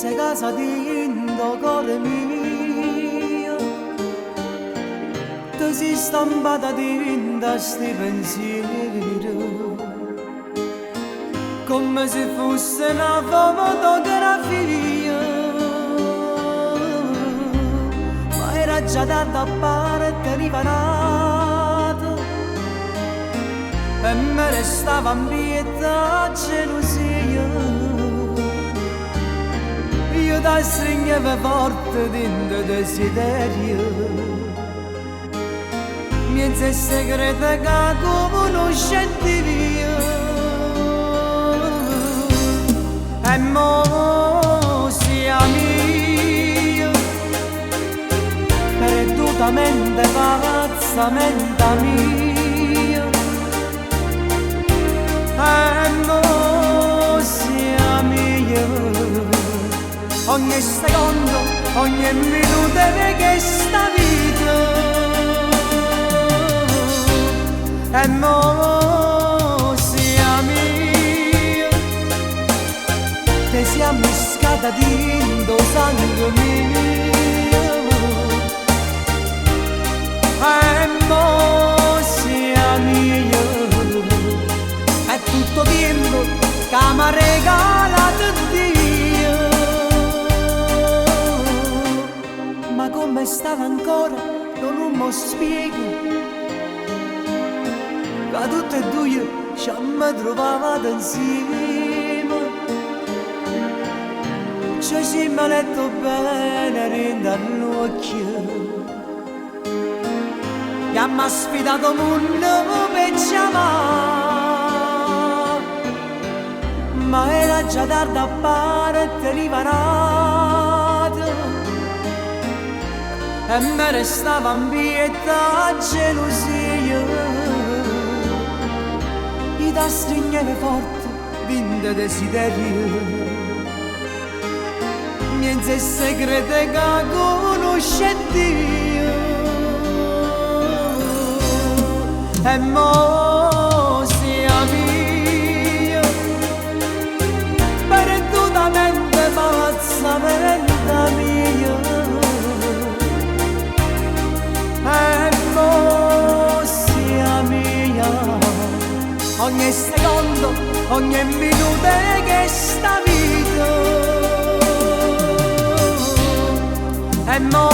sei casa dentro cuore mio, ti sei stampata dentro sti pensieri, come se fosse una fotografia, ma era già da parte riparata e me restava ambietta gelosia. Io ti stringevo forte dentro desiderio, miezza segreta che conoscenti via. E mo siamo io, perdutamente pazzamente mia. E mo siamo io, ogni secondo, ogni minuto di questa vita. E mo siamo io, te siamo miscata dentro sangue mio. E mo siamo io, è tutto tempo che mi ha regalato Dio. Ma come stava ancora non mi spiego, che tutte e due ci abbiamo trovato insieme, ci siamo letto bene dentro all'occhio, e abbiamo sfidato il mondo per chiamare, ma era già tardi a parte riparata e me restava ambietta gelosia. Io ti stringevo forte dentro desiderio, miezza segreta che conoscenti Dio. E mo siamo io, perdutamente pazzamente mia. E mo siamo io, ogni secondo, ogni minuto che sta vita. E mo